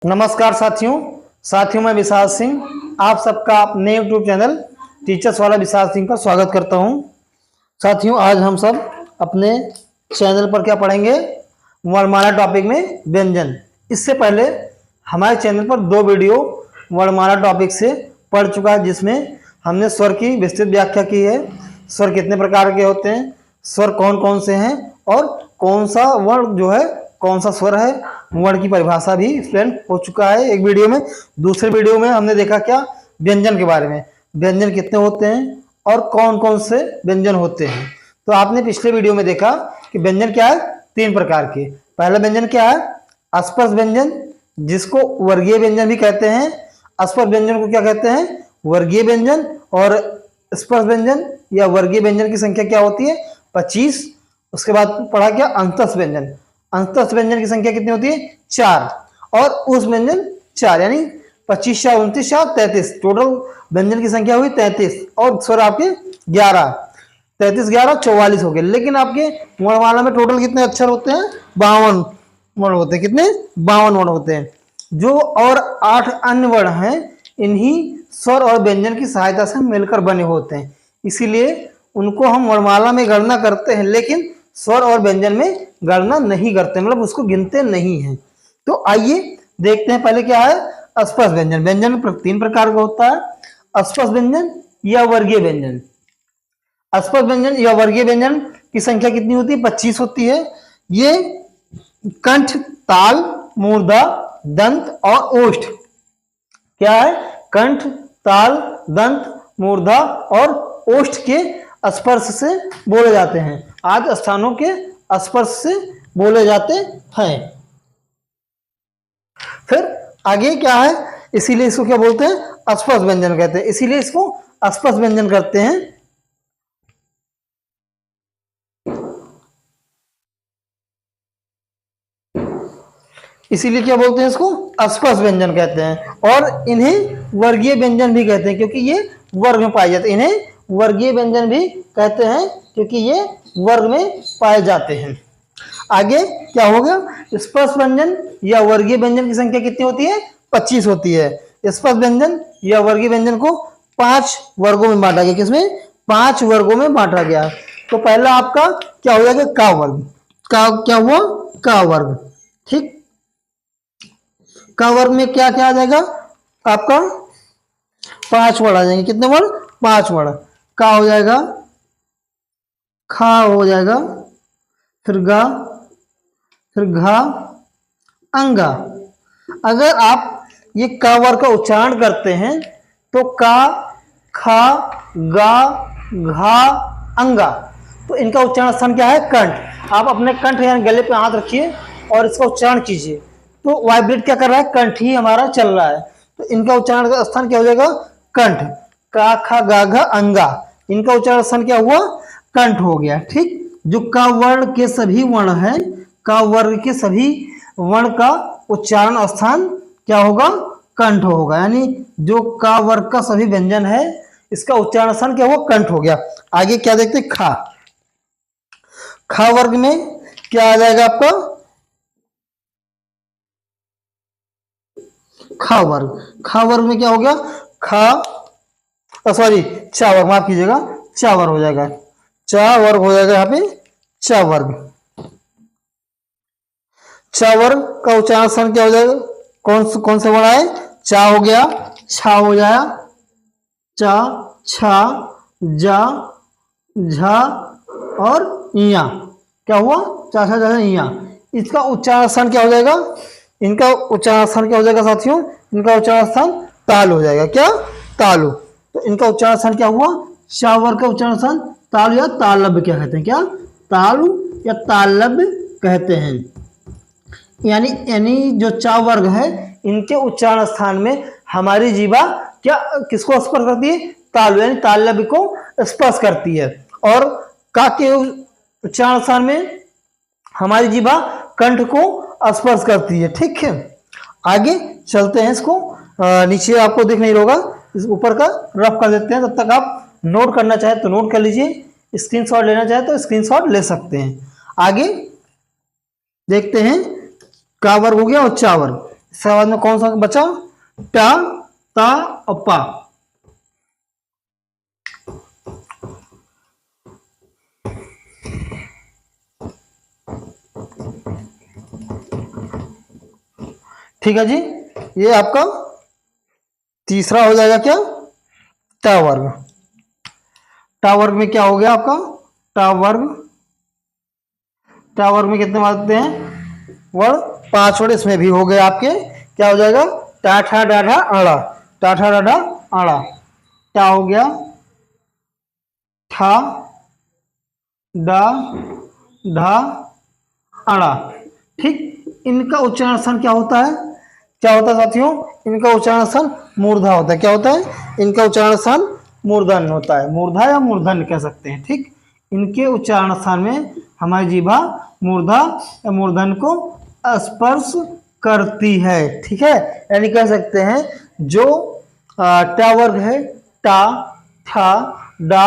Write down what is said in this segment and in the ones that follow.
नमस्कार साथियों मैं विशाल सिंह आप सबका अपने यूट्यूब चैनल टीचर्स वाला विशाल सिंह का स्वागत करता हूं। साथियों आज हम सब अपने चैनल पर क्या पढ़ेंगे, वर्णमाला टॉपिक में व्यंजन। इससे पहले हमारे चैनल पर 2 वीडियो वर्णमाला टॉपिक से पढ़ चुका है, जिसमें हमने स्वर की विस्तृत व्याख्या की है। स्वर कितने प्रकार के होते हैं, स्वर कौन कौन से हैं और कौन सा वर्ण जो है कौन सा स्वर है, वर्ण की परिभाषा भी एक्सप्लेन हो चुका है एक वीडियो में। दूसरे वीडियो में हमने देखा क्या, व्यंजन के बारे में, व्यंजन कितने होते हैं और कौन कौन से व्यंजन होते हैं। तो आपने पिछले वीडियो में देखा कि व्यंजन क्या है, 3 प्रकार के। पहला व्यंजन क्या है, अस्पर्श व्यंजन, जिसको वर्गीय व्यंजन भी कहते हैं। अस्पर्श व्यंजन को क्या कहते हैं, वर्गीय व्यंजन। और स्पर्श व्यंजन या वर्गीय व्यंजन की संख्या क्या होती है, 25। उसके बाद पढ़ा क्या, अंतस्थ व्यंजन। अंतस्थ व्यंजन की संख्या कितनी होती है, 4। और उस व्यंजन 4, यानी 25 या 29 या 33, टोटल व्यंजन की संख्या हुई 33। और स्वर आपके 11, 33 11 44 हो गए। लेकिन आपके वर्णमाला में टोटल कितने अक्षर होते हैं, 52 वर्ण होते हैं। कितने, 52 वर्ण होते हैं। जो और 8 अन्य वर्ण हैं, इन्हीं स्वर और व्यंजन की सहायता से मिलकर बने होते हैं। इसीलिए उनको हम वर्णमाला में गणना करते हैं, लेकिन स्वर और व्यंजन में गणना नहीं करते, मतलब उसको गिनते नहीं हैं। तो आइए देखते हैं पहले क्या है, अस्पर्श व्यंजन। व्यंजन 3 प्रकार का होता है, अस्पर्श व्यंजन या वर्गीय व्यंजन। अस्पर्श व्यंजन या वर्गीय व्यंजन की संख्या कितनी होती है, 25 होती है। ये कंठ, ताल, मूर्धा, दंत और ओष्ठ, क्या है, कंठ, ताल, दंत, मूर्धा और ओष्ठ के स्पर्श से बोले जाते हैं। आदि स्थानों के स्पर्श से बोले जाते हैं। फिर आगे क्या है, इसीलिए इसको क्या बोलते हैं, अस्पर्श व्यंजन कहते हैं। इसीलिए इसको अस्पर्श व्यंजन करते हैं। इसीलिए क्या बोलते हैं, इसको अस्पर्श व्यंजन कहते हैं। और इन्हें वर्गीय व्यंजन भी कहते हैं, क्योंकि ये वर्ग में पाए जाते हैं। इन्हें वर्गीय व्यंजन भी कहते हैं, क्योंकि ये वर्ग में पाए जाते हैं। आगे क्या होगा, स्पर्श व्यंजन या वर्गीय व्यंजन की संख्या कितनी होती है, 25 होती है। स्पर्श व्यंजन या वर्गीय व्यंजन को 5 वर्गों में बांटा गया। किसमें, 5 वर्गों में बांटा गया। तो पहला आपका क्या हो जाएगा, का वर्ग। का क्या हुआ, का वर्ग। ठीक, का वर्ग में क्या क्या आ जाएगा आपका, 5 वर्ण आ जाएंगे। कितने वर्ण, 5 वर्ण। का हो जाएगा, खा हो जाएगा, फिर गा, फिर घा, अंगा। अगर आप ये का वर्ग का उच्चारण करते हैं तो का, खा, गा, घा, अंगा, तो इनका उच्चारण स्थान क्या है, कंठ। आप अपने कंठ यानी गले पे हाथ रखिए और इसका उच्चारण कीजिए, तो वाइब्रेट क्या कर रहा है, कंठ ही हमारा चल रहा है। तो इनका उच्चारण का स्थान क्या हो जाएगा, कंठ। का, खा, गा, घा, अंगा, इनका उच्चारण स्थान क्या हुआ, कंठ हो गया। ठीक, जो का वर्ण के सभी वर्ण हैं, का वर्ग के सभी वर्ण का उच्चारण स्थान क्या होगा, कंठ होगा। यानी जो का वर्ग का सभी व्यंजन है, इसका उच्चारण स्थान क्या हुआ, कंठ हो गया। आगे क्या देखते हैं, खा। खा वर्ग में क्या आ जाएगा आपका, खा वर्ग। खा वर्ग में क्या हो गया, खा, सॉरी, चा वर्ग, माफ कीजिएगा, चा वर्ग हो जाएगा। चा वर्ग हो जाएगा यहाँ पे, चा वर्ग। चा वर्ग का उच्चारण स्थान क्या हो जाएगा, कौन से वर्ण है, चा हो गया, छा हो जाएगा, चा, छा, जा, झा और इया। क्या हुआ, चा, छा, जा, इया। इसका उच्चारण स्थान क्या हो जाएगा, इनका उच्चारण स्थान क्या हो जाएगा साथियों, इनका उच्चारण स्थान ताल हो जाएगा। क्या, तालु। तो इनका उच्चारण स्थान क्या हुआ, चा वर्ग का उच्चारण स्थान तालु या तालव्य क्या कहते हैं, क्या, तालु या तालव्य कहते हैं। यानी जो चा वर्ग है, इनके उच्चारण स्थान में हमारी जीवा क्या, किसको स्पर्श करती है, तालु यानी तालव्य को स्पर्श करती है। और का के उच्चारण स्थान में हमारी जीवा कंठ को स्पर्श करती है। ठीक है, आगे चलते हैं। इसको नीचे आपको दिख नहीं होगा, इस ऊपर का रफ कर देते हैं। तब तक आप नोट करना चाहे तो नोट कर लीजिए, स्क्रीनशॉट लेना चाहे तो स्क्रीनशॉट ले सकते हैं। आगे देखते हैं, का वर्ग हो गया और चा वर्ग। इसके बाद में कौन सा बचा, टा, ता और पा। ठीक है जी, ये आपका तीसरा हो जाएगा क्या, टा वर्ग। टा वर्ग में क्या हो गया आपका, टा वर्ग। टा वर्ग में कितने मानते हैं, वर्ग 5 वर्ड इसमें भी हो गए आपके। क्या हो जाएगा, टाठा डाढ़ा आड़ा, टाठा डाढ़ा आड़ा। टा हो गया, ठा, डा, ढा, आड़ा। ठीक, इनका उच्चारण स्थान क्या होता है, क्या होता है साथियों, इनका उच्चारण स्थान मूर्धा होता है। क्या होता है, इनका उच्चारण स्थान मूर्धन होता है, मूर्धा या मूर्धन कह सकते हैं। ठीक, इनके उच्चारण स्थान में हमारी जीभा मूर्धा या मूर्धन को स्पर्श करती है। ठीक है, यानी कह सकते हैं जो टा वर्ग है, टा, ठा, डा,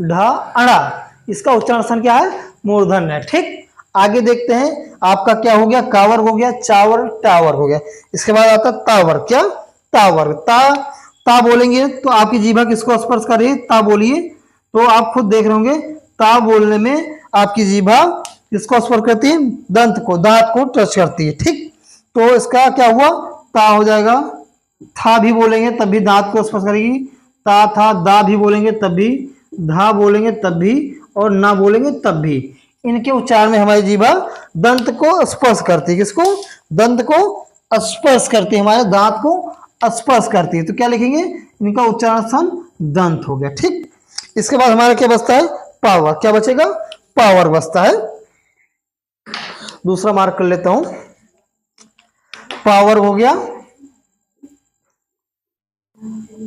ढा, अड़ा, इसका उच्चारण स्थान क्या है, मूर्धन है। ठीक, आगे देखते हैं आपका क्या हो गया, कावर हो गया, चावर, टावर हो गया। इसके बाद आता तावर। क्या, तावर। ता बोलेंगे तो आपकी जीभा किसको स्पर्श कर रही है, ता बोलिए तो आप खुद देख रहे होंगे, ता बोलने में आपकी जीभा किसको स्पर्श करती है, दंत को, दांत को टच करती है। ठीक, तो इसका क्या हुआ, ता हो जाएगा। था भी बोलेंगे तब भी दांत को स्पर्श करेगी, ता था, दा भी बोलेंगे तब भी, धा बोलेंगे तब भी, और ना बोलेंगे तब भी। इनके उच्चारण में हमारी जीभा दंत को स्पर्श करती है, किसको, दंत को स्पर्श करती है, हमारे दांत को स्पर्श करती है। तो क्या लिखेंगे, इनका उच्चारण स्थान दंत हो गया। ठीक, इसके बाद हमारा क्या बचता है, पावर। क्या बचेगा, पावर बचता है। दूसरा मार्क कर लेता हूं, पावर हो गया,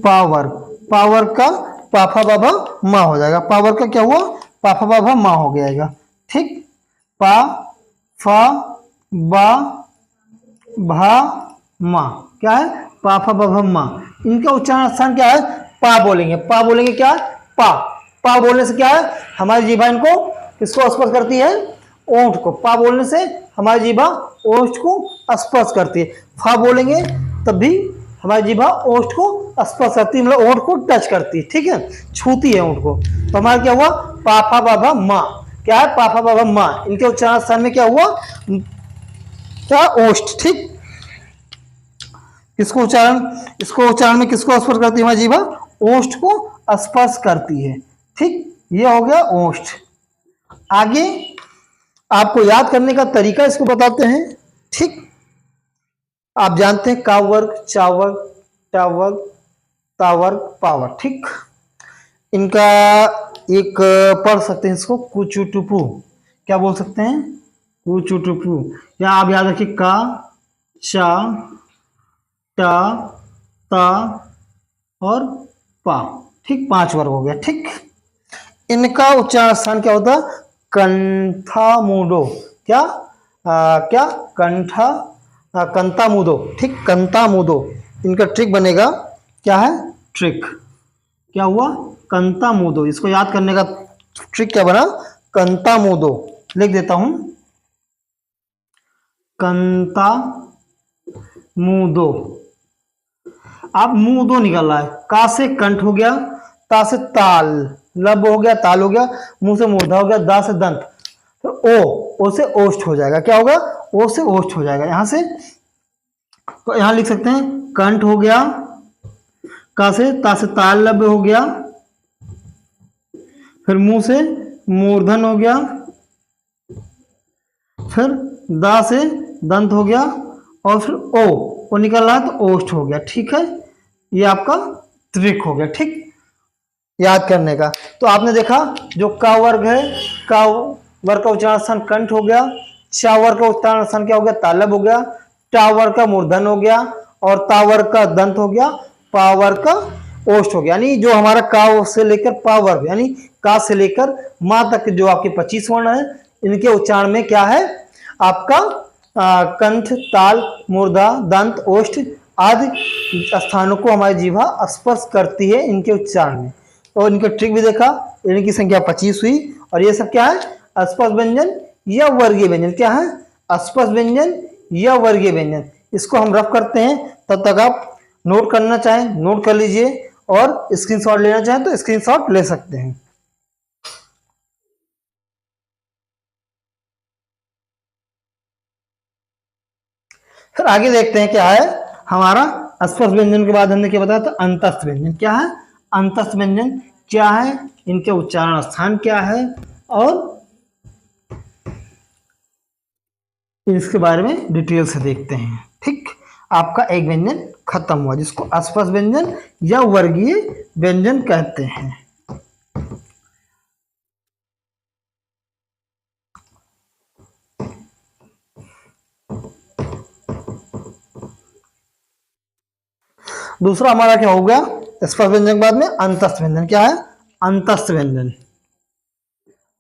पावर। पावर का पाफा बाबा माँ हो जाएगा, पावर का क्या हुआ, पाफा बाबा माँ हो गया। ठीक, पा, फा, बा, भा, मा, क्या है, पाफा बाबा माँ। इनका उच्चारण स्थान क्या है, पा बोलेंगे, पा बोलेंगे, क्या है, पा। पा बोलने से क्या है, हमारी जीभा इनको किसको स्पर्श करती है, ओंठ को। पा बोलने से हमारी जीभा ओष्ठ को स्पर्श करती है। फा बोलेंगे तब भी हमारी जीभा ओष्ठ को स्पर्श करती है, मतलब ओंठ को टच करती है। ठीक है, छूती है ओंठ को। तो हमारा क्या हुआ, पाफा बाबा माँ। क्या है, पाफा बाबा माँ। इनके उच्चारण स्थान में क्या हुआ, क्या, ओष्ठ। ठीक, इसको उच्चारण में किसको स्पर्श करती है हमारी जीभा, ओष्ठ को स्पर्श करती है। ठीक, ये हो गया ओष्ठ। आगे आपको याद करने का तरीका इसको बताते हैं। ठीक, आप जानते हैं का वर्ग, चा वर्ग, टा वर्ग, ता वर्ग, पावर। ठीक, इनका एक पढ़ सकते हैं इसको, कुचुटुपू। क्या बोल सकते हैं, कुचुटुपू। या आप याद रखिए, का, चा, टा, ता और पा। ठीक, 5 वर्ग हो गया। ठीक, इनका उच्चारण स्थान क्या होता है, कंठामुदो। क्या, क्या, कंठा, कंतामुदो। ठीक, कंतामुदो। इनका ट्रिक बनेगा, क्या है, ट्रिक। क्या हुआ, कंतामुदो। इसको याद करने का ट्रिक क्या बना, कंतामुदो। लिख देता हूं, कंतामुदो। आप मुदो निकल रहा है, का से कंठ हो गया, ता से ताल, लब हो गया, ताल हो गया, मुंह से मूर्धा हो गया, दा से दंत, तो ओ से ओष्ठ हो जाएगा। क्या होगा, ओ से ओष्ठ हो जाएगा यहां से। तो यहां लिख सकते हैं, कंठ हो गया, का से, ता से ताल, लब हो गया, फिर मुंह से मूर्धन हो गया, फिर दा से दंत हो गया, और फिर ओ निकल रहा है तो ओष्ठ हो गया। ठीक है, ये आपका ट्रिक हो गया। ठीक, याद करने का। तो आपने देखा, जो का वर्ग है, का वर्ग का उच्चारण स्थान कंठ हो गया, चा वर्ग का उच्चारण स्थान क्या हो गया, तालब हो गया, टा वर्ग का मूर्धन हो गया, और ता वर्ग का दंत हो गया, पा वर्ग का ओष्ठ हो गया। यानी जो हमारा का से लेकर पा वर्ग, यानी का से लेकर मां तक जो आपके 25 वर्ण है, इनके उच्चारण में क्या है, आपका कंठ, ताल, मूर्धा, दंत, ओष्ठ आदि स्थानों को हमारी जीभा स्पर्श करती है इनके उच्चारण में। और इनका ट्रिक भी देखा, इनकी संख्या 25 हुई। और ये सब क्या है, स्पर्श व्यंजन या वर्गीय व्यंजन। क्या है, स्पर्श व्यंजन या वर्गीय व्यंजन, इसको हम रफ करते हैं, तब तक आप नोट करना चाहें नोट कर लीजिए और स्क्रीनशॉट लेना चाहें तो स्क्रीनशॉट ले सकते हैं। फिर आगे देखते हैं क्या है हमारा स्पर्श व्यंजन के बाद हमने क्या बताया था अंतस्थ व्यंजन। क्या है अंतस्थ व्यंजन, क्या है इनके उच्चारण स्थान क्या है और इसके बारे में डिटेल से देखते हैं। ठीक, आपका एक व्यंजन खत्म हुआ जिसको स्पर्श व्यंजन या वर्गीय व्यंजन कहते हैं। दूसरा हमारा क्या हो गया स्पर्श व्यंजन के बाद में अंतस्थ व्यंजन। क्या है अंतस्थ व्यंजन,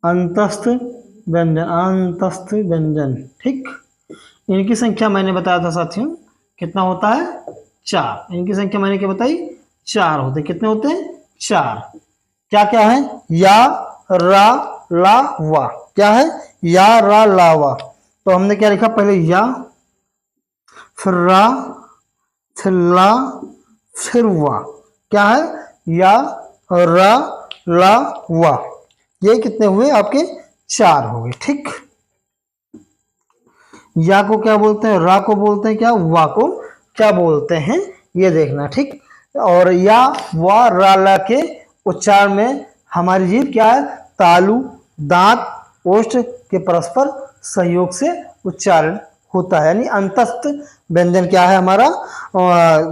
अंतस्थ व्यंजन, अंतस्थ व्यंजन। ठीक, इनकी संख्या मैंने बताया था साथियों कितना होता है 4। इनकी संख्या मैंने क्या बताई 4 होते। कितने होते हैं 4। क्या क्या है या रा ला वा। क्या है या रा ला वा। तो हमने क्या लिखा पहले या, फिर रा, फिर ला, फिर वा। क्या है या रा ला वा। ये कितने हुए आपके 4 हो गए। ठीक, या को क्या बोलते हैं रा को बोलते हैं क्या वा को क्या बोलते हैं ये देखना। ठीक, और या वा रा ला के उच्चारण में हमारी जीभ क्या है तालु दांत ओष्ठ के परस्पर सहयोग से उच्चारण होता है। यानी अंतस्थ व्यंजन क्या है हमारा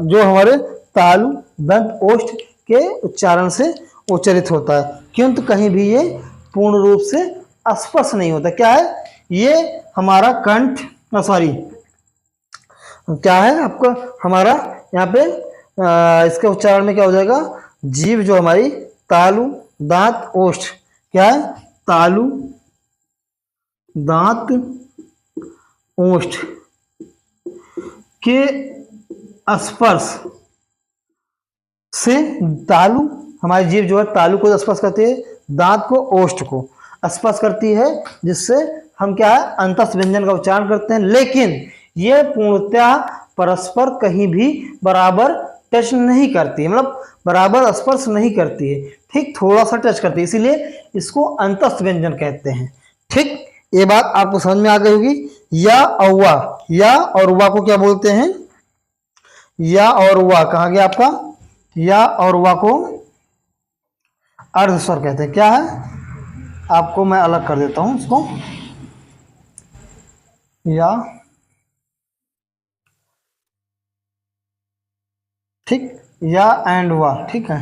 जो हमारे तालु दंत ओष्ठ के उच्चारण से उच्चारित होता है, किंतु कहीं भी ये पूर्ण रूप से स्पर्श नहीं होता। क्या है ये हमारा कंठ सॉरी क्या है आपका हमारा यहाँ पे इसके उच्चारण में क्या हो जाएगा जीभ जो हमारी तालु दांत ओष्ठ। क्या है तालु दांत ओष्ठ के स्पर्श से तालु हमारी जीभ जो है तालु को स्पर्श करती है, दांत को ओष्ठ को स्पर्श करती है, जिससे हम क्या है अंतस्थ व्यंजन का उच्चारण करते हैं। लेकिन ये पूर्णतः परस्पर कहीं भी बराबर टच नहीं करती है, मतलब बराबर स्पर्श नहीं करती है। ठीक, थोड़ा सा टच करती है, इसीलिए इसको अंतस्थ व्यंजन कहते हैं। ठीक, ये बात आपको समझ में आ गई होगी। या और वा, या और वा को क्या बोलते हैं या और वा कहाँ गया आपका या और वा को अर्ध स्वर कहते हैं। क्या है आपको मैं अलग कर देता हूं इसको या। ठीक, या एंड वा। ठीक है,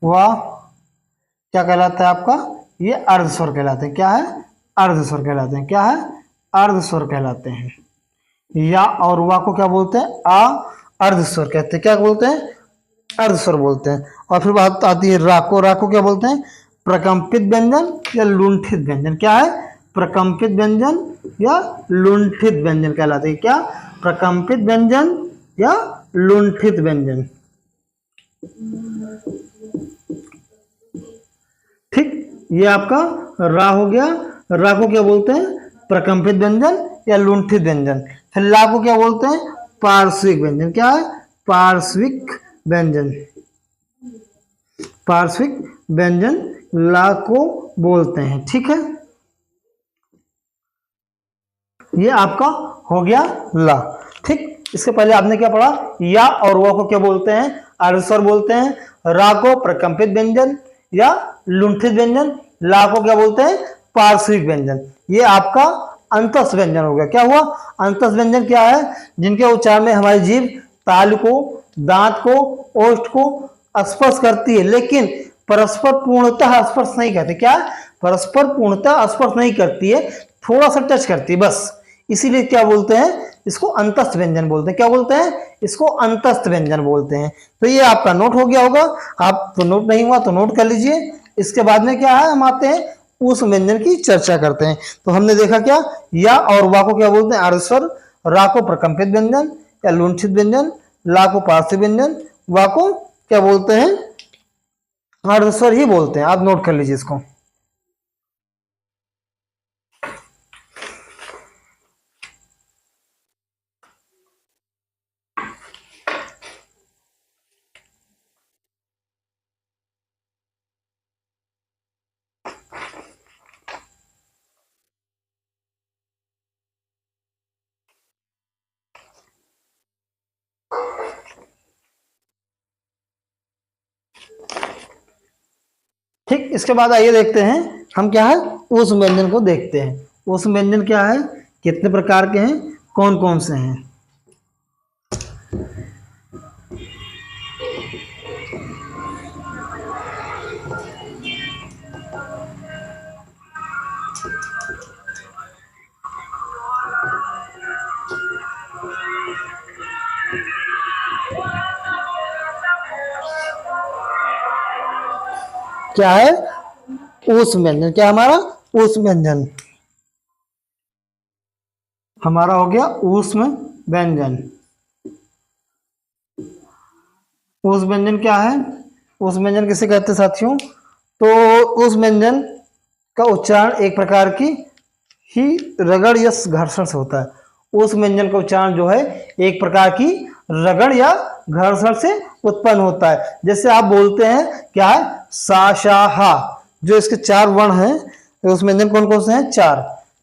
वाह क्या कहलाता है आपका ये अर्ध स्वर कहलाते हैं। क्या है अर्ध स्वर कहलाते हैं। क्या है अर्ध स्वर कहलाते हैं। या और वा को क्या बोलते हैं आ अर्ध स्वर कहते हैं। क्या बोलते हैं अर्ध स्वर बोलते हैं। और फिर बात आती है रा को। रा को क्या बोलते हैं प्रकंपित व्यंजन या लुंठित व्यंजन। क्या है प्रकंपित व्यंजन या लुंठित व्यंजन कहलाते हैं। क्या प्रकंपित व्यंजन या लुंठित व्यंजन। ठीक, ये आपका रा हो गया। रा को क्या बोलते हैं प्रकंपित व्यंजन या लुंठित व्यंजन। फिर ला को क्या बोलते हैं पार्श्विक व्यंजन। क्या है पार्श्विक व्यंजन। पार्श्विक व्यंजन ला को बोलते हैं। ठीक है, ये आपका हो गया ला। ठीक, इसके पहले आपने क्या पढ़ा या और वा को क्या बोलते हैं अर्ध स्वर बोलते हैं। रा को प्रकंपित व्यंजन या लुंठित व्यंजन। ला को क्या बोलते हैं पार्श्विक व्यंजन। ये आपका अंतस्थ व्यंजन हो गया। क्या हुआ अंतस्थ व्यंजन क्या है जिनके उच्चारण में हमारी जीभ तालु को दांत को ओष्ठ को स्पर्श करती है, लेकिन परस्पर पूर्णतः स्पर्श नहीं करती। क्या परस्पर पूर्णतः स्पर्श नहीं करती है, थोड़ा सा टच करती है बस। इसीलिए क्या बोलते हैं इसको अंतस्थ व्यंजन बोलते हैं। क्या बोलते हैं इसको अंतस्थ व्यंजन बोलते हैं। तो ये आपका नोट हो गया होगा। आप तो नोट नहीं हुआ तो नोट कर लीजिए। इसके बाद में क्या है हम आते हैं उस व्यंजन की चर्चा करते हैं। तो हमने देखा क्या या और वा को क्या बोलते हैं अर्ध स्वर। रा को प्रकंपित व्यंजन या लुंठित व्यंजन। ला को पार्श्विक व्यंजन। वा को क्या बोलते हैं अर्ध स्वर ही बोलते हैं। आप नोट कर लीजिए इसको। ठीक, इसके बाद आइए देखते हैं हम क्या है ऊष्म व्यंजन को देखते हैं। ऊष्म व्यंजन क्या है, कितने प्रकार के हैं, कौन कौन से हैं। क्या है ऊष्म व्यंजन, क्या हमारा ऊष्म व्यंजन हमारा हो गया ऊष्म व्यंजन। ऊष्म व्यंजन क्या है, ऊष्म व्यंजन किसे कहते हैं साथियों, तो ऊष्म व्यंजन का उच्चारण एक प्रकार की ही रगड़ या घर्षण से होता है। ऊष्म व्यंजन का उच्चारण जो है एक प्रकार की रगड़ या घर्षण से उत्पन्न होता है। जैसे आप बोलते हैं क्या है सा शा हा, जो इसके चार वर्ण हैं, ऊष्म व्यंजन कौन कौन से हैं, चार,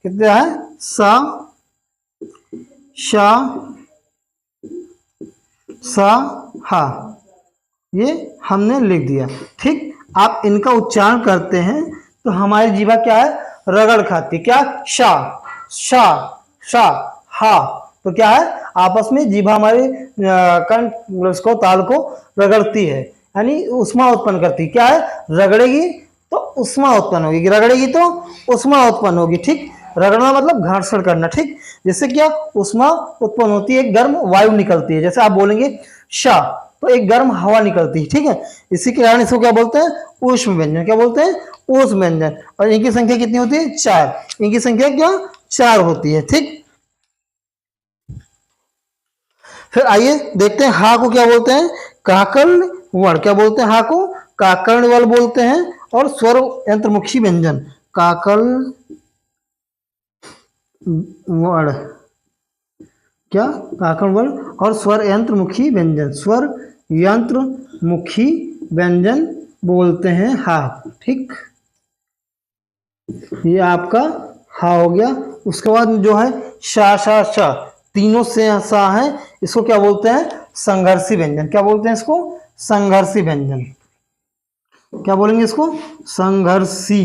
कितने हैं, सा शा सा हा, ये हमने लिख दिया। ठीक, आप इनका उच्चारण करते हैं तो हमारी जीवा क्या है रगड़ खाती है, क्या, शा शा शा हा, तो क्या है आपस में जीवा हमारे कंठ उसको ताल को रगड़ती है, यानी उष्मा उत्पन्न करती है। क्या है, रगड़ेगी तो उष्मा उत्पन्न होगी, रगड़ेगी तो उष्मा उत्पन्न होगी। ठीक, रगड़ना मतलब घर्षण करना। ठीक, जिससे क्या उष्मा उत्पन्न होती है, एक गर्म वायु निकलती है। जैसे आप बोलेंगे शा तो एक गर्म हवा निकलती है। ठीक है, इसी के कारण इसको क्या बोलते हैं ऊष्म व्यंजन, क्या बोलते हैं ऊष्म व्यंजन। और इनकी संख्या कितनी होती है, चार, इनकी संख्या क्या चार होती है। ठीक, फिर आइए देखते हैं हा को क्या बोलते हैं, काकर्ण वर्ण, क्या बोलते हैं हा को काकर्ण वर्ण बोलते हैं। और स्वर यंत्रमुखी व्यंजन, काकर्ण वर्ण, क्या, काकर्ण वर्ण और स्वर यंत्रमुखी व्यंजन, स्वर यंत्रमुखी व्यंजन बोलते हैं हा। ठीक, ये आपका हा हो गया। उसके बाद जो है शा शा शा, तीनों से सा है, इसको क्या बोलते हैं संघर्षी व्यंजन, क्या बोलते हैं इसको संघर्षी व्यंजन, क्या बोलेंगे इसको संघर्षी।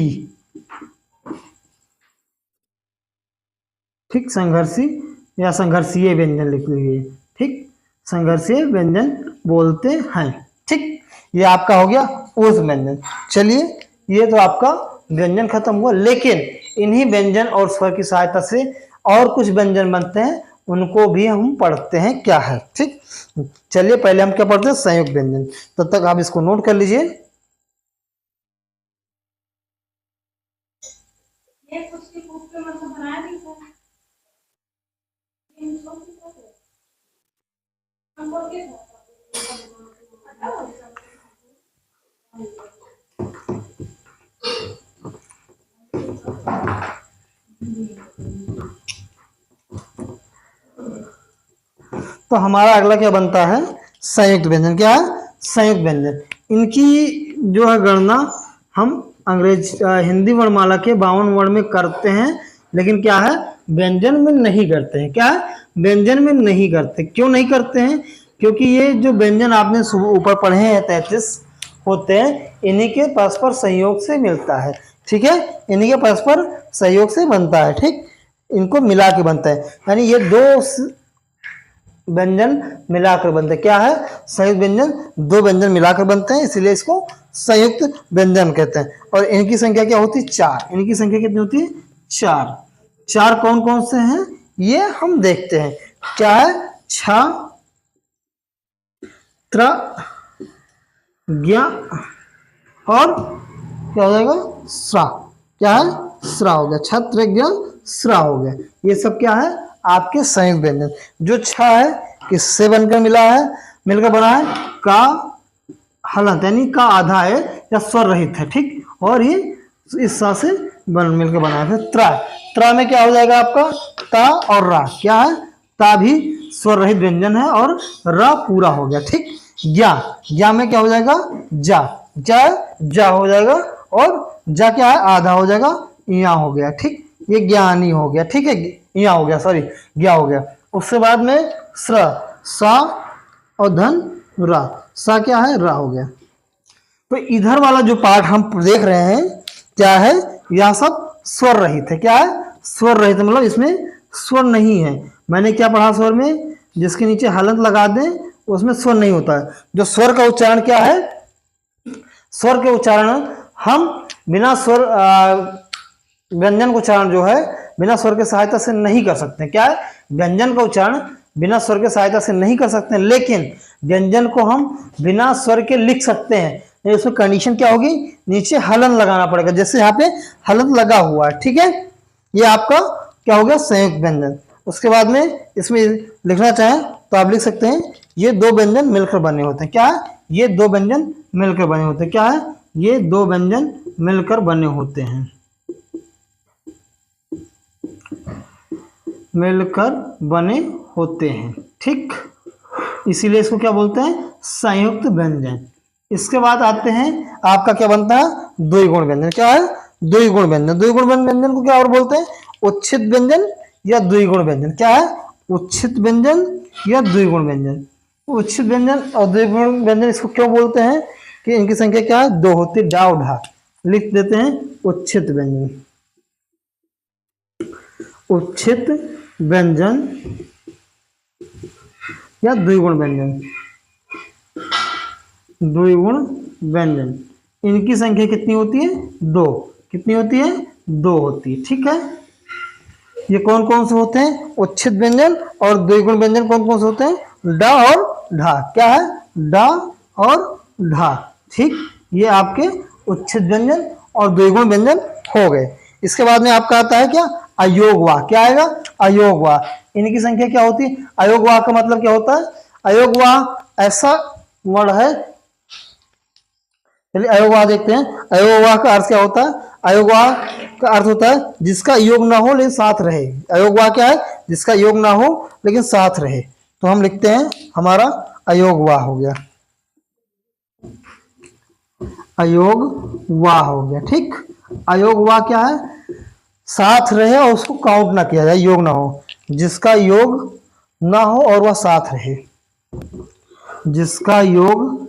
ठीक, संघर्षी या संघर्षीय व्यंजन लिख लीजिए। ठीक, संघर्षीय व्यंजन बोलते हैं। ठीक, ये आपका हो गया ऊष्म व्यंजन। चलिए, ये तो आपका व्यंजन खत्म हुआ, लेकिन इन्हीं व्यंजन और स्वर की सहायता से और कुछ व्यंजन बनते हैं, उनको भी हम पढ़ते हैं क्या है। ठीक, चलिए पहले हम क्या पढ़ते हैं संयुक्त व्यंजन, तब तक आप इसको नोट कर लीजिए। तो हमारा अगला क्या बनता है संयुक्त व्यंजन, क्या है संयुक्त व्यंजन। इनकी जो है गणना हम हिंदी वर्णमाला के 52 वर्ण में करते हैं, लेकिन क्या है व्यंजन में नहीं करते हैं। क्या है व्यंजन में नहीं करते, क्यों नहीं करते हैं, क्योंकि ये जो व्यंजन आपने ऊपर पढ़े हैं 33 होते हैं, इन्हीं के परस्पर संयोग से मिलता है। ठीक है, इन्हीं के परस्पर सहयोग से बनता है। ठीक, इनको मिला के बनता है, यानी ये दो व्यंजन मिलाकर बनते हैं। क्या है संयुक्त व्यंजन, दो व्यंजन मिलाकर बनते हैं, इसलिए इसको संयुक्त व्यंजन कहते हैं। और इनकी संख्या क्या होती है चार, इनकी संख्या कितनी होती है चार। चार कौन कौन से हैं ये हम देखते हैं। क्या है छ त्र ज्ञ और क्या हो जाएगा स्रा, क्या है स्रा हो गया, छत्र ज्ञ स्रा हो गया। ये सब क्या है आपके संयुक्त व्यंजन। जो छ है किससे बनकर मिला है, मिलकर बना है का हलंत, यानी का आधा है या स्वर रहित है। ठीक, और ये इस सा से मिलकर बना है। त्रा, त्रा में क्या हो जाएगा आपका ता और रा, क्या है ता भी स्वर रहित व्यंजन है और रा पूरा हो गया। ठीक, ज्ञा, ज्ञा में क्या हो जाएगा जा, जा जा हो जाएगा और जा क्या है आधा हो जाएगा, यहाँ हो गया। ठीक, ये ज्ञानी हो गया। ठीक है, यहाँ हो गया, सॉरी ज्ञा हो गया। उसके बाद में स्र, सा और धन रा, सा क्या है रा हो गया। तो इधर वाला जो पार्ट हम देख रहे हैं क्या है, यह सब स्वर रहित है। क्या है, स्वर रहित, मतलब इसमें स्वर नहीं है। मैंने क्या पढ़ा स्वर में, जिसके नीचे हलंत लगा दें उसमें स्वर नहीं होता है। जो स्वर का उच्चारण क्या है, स्वर के उच्चारण हम बिना स्वर व्यंजन का उच्चारण जो है बिना स्वर के सहायता से नहीं कर सकते। क्या है, व्यंजन का उच्चारण बिना स्वर के सहायता से नहीं कर सकते, लेकिन व्यंजन को हम बिना स्वर के लिख सकते हैं। उसमें कंडीशन क्या होगी, नीचे हलन लगाना पड़ेगा, जैसे यहाँ पे हलन लगा हुआ है। ठीक है, ये आपका क्या हो गया, संयुक्त व्यंजन। उसके बाद में इसमें लिखना चाहें तो आप लिख सकते हैं ये दो व्यंजन मिलकर बने होते हैं। क्या है, ये दो व्यंजन मिलकर बने होते हैं। क्या है, ये दो व्यंजन मिलकर बने होते हैं, मिलकर बने होते हैं। ठीक, इसीलिए इसको क्या बोलते हैं, संयुक्त व्यंजन। इसके बाद आते हैं आपका क्या बनता है, द्विगुण व्यंजन। क्या है, द्विगुण व्यंजन। द्विगुण व्यंजन को क्या और बोलते हैं, उच्छित व्यंजन या द्विगुण व्यंजन। क्या है, उच्छित व्यंजन या द्विगुण व्यंजन। उच्छित व्यंजन और द्विगुण व्यंजन इसको क्यों बोलते हैं कि इनकी संख्या क्या है, दो होती है, डा ढा लिख देते हैं उच्छित व्यंजन। उच्छित व्यंजन या द्विगुण व्यंजन, द्विगुण व्यंजन, इनकी संख्या कितनी होती है, दो। कितनी होती है, दो होती है। ठीक है, ये कौन कौन से होते हैं, उच्छित व्यंजन और द्विगुण व्यंजन कौन कौन से होते हैं, डा और ढा। क्या है, डा और ढा। ठीक, ये आपके उच्छित व्यंजन और द्विगुण व्यंजन हो गए। इसके बाद में आपका आता है क्या, अयोगवाह। क्या आएगा, अयोगवाह। इनकी संख्या क्या होती है, अयोगवाह का मतलब क्या होता है, अयोगवाह ऐसा वर्ड है, चलिए अयोगवाह देखते हैं। अयोगवाह का अर्थ क्या होता है, अयोगवाह का अर्थ होता है जिसका योग ना हो लेकिन साथ रहे। अयोगवाह क्या है, जिसका योग ना हो लेकिन साथ रहे। तो हम लिखते हैं हमारा अयोगवाह हो गया, अयोगवाह हो गया। ठीक, अयोगवाह क्या है, साथ रहे और उसको काउंट ना किया जाए, योग ना हो, जिसका योग ना हो और वह साथ रहे, जिसका योग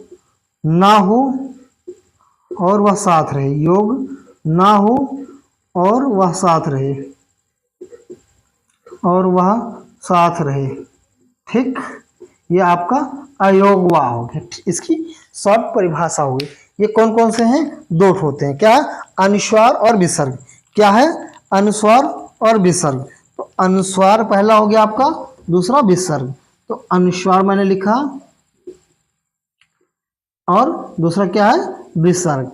ना हो और वह साथ रहे, योग ना हो और वह साथ रहे, और वह साथ रहे। ठीक, ये आपका अयोगवाह हो गया। इसकी शॉर्ट परिभाषा होगी। ये कौन कौन से हैं, दो होते हैं। क्या, अनुस्वार और विसर्ग। क्या है, अनुस्वार और विसर्ग। तो अनुस्वार पहला हो गया आपका, दूसरा विसर्ग। तो अनुस्वार मैंने लिखा और दूसरा क्या है, विसर्ग।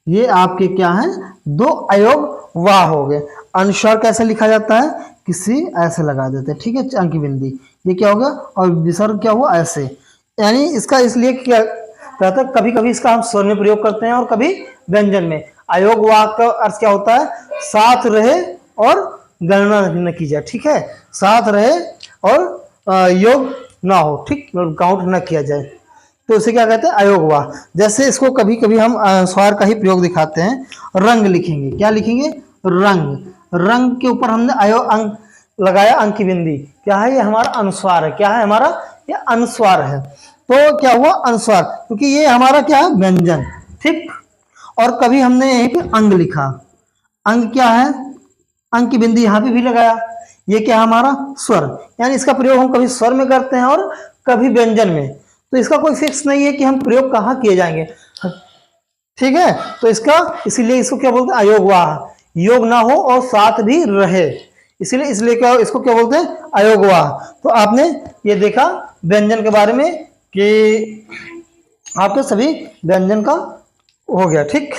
ये आपके क्या है, दो अयोगवाह हो गए। अनुस्वार कैसे लिखा जाता है, किसी ऐसे लगा देते हैं। ठीक है, अंकी बिंदी, ये क्या होगा, और विसर्ग क्या हुआ, ऐसे। यानी इसका इसलिए क्या रहता है, कभी कभी इसका हम स्वर में प्रयोग करते हैं और कभी व्यंजन में। अयोगवाह का अर्थ क्या होता है, साथ रहे और गणना न की जाए। ठीक है, साथ रहे और योग ना हो, ठीक, काउंट न किया जाए, तो इसे क्या कहते हैं, अयोगवाह। जैसे इसको कभी कभी हम अनुस्वार का ही प्रयोग दिखाते हैं। रंग लिखेंगे, क्या लिखेंगे, रंग। रंग के ऊपर हमने अंक लगाया, अंकी बिंदी। क्या है, ये हमारा अनुस्वार है। क्या है, हमारा ये अनुस्वार है। तो क्या हुआ, अनुस्वार, क्योंकि ये हमारा क्या है, व्यंजन। ठीक, और कभी हमने यहीं पे अंग लिखा, अंग क्या है, अंक की बिंदी यहाँ पे भी लगाया, ये क्या है, हमारा स्वर। यानी इसका प्रयोग हम कभी स्वर में करते हैं और कभी व्यंजन में। तो इसका कोई फिक्स नहीं है कि हम प्रयोग कहाँ किए जाएंगे। ठीक है, तो इसका इसीलिए इसको क्या बोलते हैं, अयोगवाह। योग ना हो और साथ भी रहे, इसीलिए इसलिए क्या, इसको क्या बोलते हैं, अयोगवाह। तो आपने ये देखा व्यंजन के बारे में कि आपके सभी व्यंजन का हो गया। ठीक,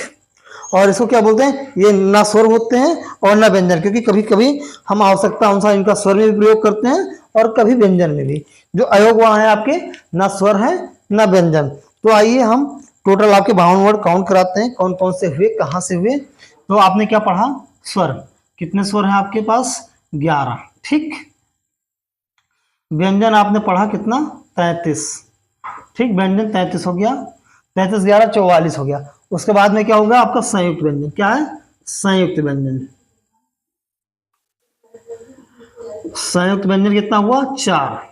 और इसको क्या बोलते हैं, ये ना स्वर होते हैं और ना व्यंजन, क्योंकि कभी कभी हम आवश्यकता अनुसार इनका स्वर में भी प्रयोग करते हैं और कभी व्यंजन में भी। जो अयोगवाह है आपके, ना स्वर है ना व्यंजन। तो आइए हम टोटल आपके 52 वर्ड काउंट कराते हैं, कौन कौन से हुए, कहाँ से हुए। तो आपने क्या पढ़ा, स्वर, कितने स्वर हैं आपके पास, 11। ठीक, व्यंजन आपने पढ़ा कितना, 33। ठीक, व्यंजन 33 हो गया, 33 11 44 हो गया। उसके बाद में क्या होगा आपका संयुक्त व्यंजन। क्या है, संयुक्त व्यंजन। संयुक्त व्यंजन कितना हुआ, 4।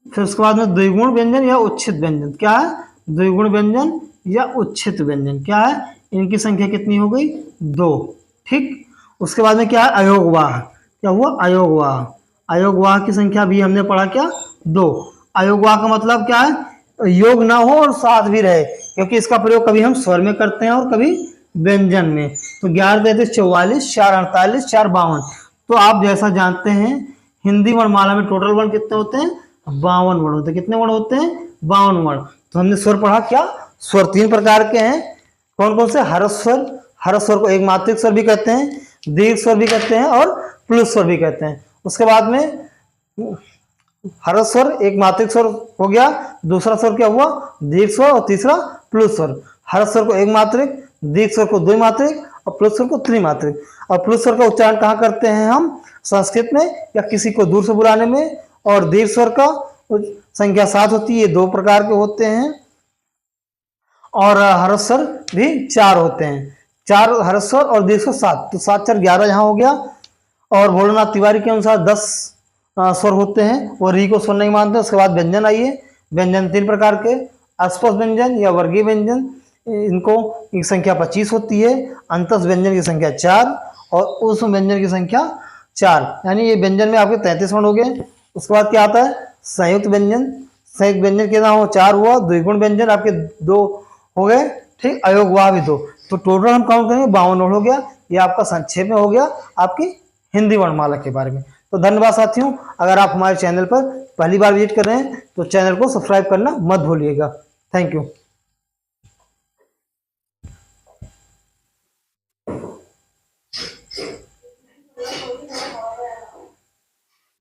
फिर उसके बाद में द्विगुण व्यंजन या उच्छित व्यंजन। क्या है, द्विगुण व्यंजन या उच्छित व्यंजन। क्या है, इनकी संख्या कितनी हो गई, 2। ठीक, उसके बाद में क्या है, अयोगवाह। क्या हुआ, अयोगवाह। अयोगवाह की संख्या भी हमने पढ़ा क्या, 2। अयोगवाह का मतलब क्या है, योग ना हो और साथ भी रहे, क्योंकि इसका प्रयोग कभी हम स्वर में करते हैं और कभी व्यंजन में। तो 11 33 44, 4 48, 4 52। तो आप जैसा जानते हैं हिंदी वर्णमाला में टोटल वर्ण कितने होते हैं, 52 वर्ण होते हैं। कितने वर्ण होते हैं, 52 वर्ण। तो हमने स्वर पढ़ा क्या, स्वर 3 प्रकार के हैं। कौन कौन से, हर्ष स्वर, हर्ष स्वर को एक मात्रिक स्वर भी कहते हैं, दीर्घ स्वर भी कहते हैं और प्लुत स्वर भी कहते हैं। उसके बाद में हर्ष स्वर एक मात्रिक स्वर हो गया, दूसरा स्वर क्या हुआ, दीर्घ स्वर, और तीसरा प्लुत स्वर। हर्ष स्वर को एक मात्रिक, दीर्घ स्वर को द्विमात्रिक और प्लुत स्वर को त्रिमात्रिक। और प्लुत स्वर का उच्चारण कहाँ करते हैं हम, संस्कृत में या किसी को दूर से बुलाने में। और दीर्घ स्वर का संख्या 7 होती है, ये 2 प्रकार के होते हैं। और हर्ष स्वर भी 4 होते हैं, 4 हर्ष स्वर और दीर्घ स्वर 7, तो 7 4 11 यहाँ हो गया। और भोलानाथ तिवारी के अनुसार 10 स्वर होते हैं, वो री को स्वर नहीं मानते। उसके बाद व्यंजन आइए, व्यंजन 3 प्रकार के, अस्पष्ट व्यंजन या वर्गीय व्यंजन, इनको की संख्या 25 होती है। अंतस व्यंजन की संख्या 4 और उस व्यंजन की संख्या 4, यानी ये व्यंजन में आपके 33 वर्ण हो गए। उसके बाद क्या आता है, संयुक्त व्यंजन। संयुक्त व्यंजन कितना हो, 4 हुआ। द्विगुण व्यंजन आपके 2 हो गए। ठीक, अयोगवाह भी 2। तो टोटल हम काउंट करेंगे 52 वर्ण हो गया। ये आपका संक्षेप में हो गया आपकी हिंदी वर्णमाला के बारे में। तो धन्यवाद साथियों, अगर आप हमारे चैनल पर पहली बार विजिट कर रहे हैं तो चैनल को सब्सक्राइब करना मत भूलिएगा। Thank you.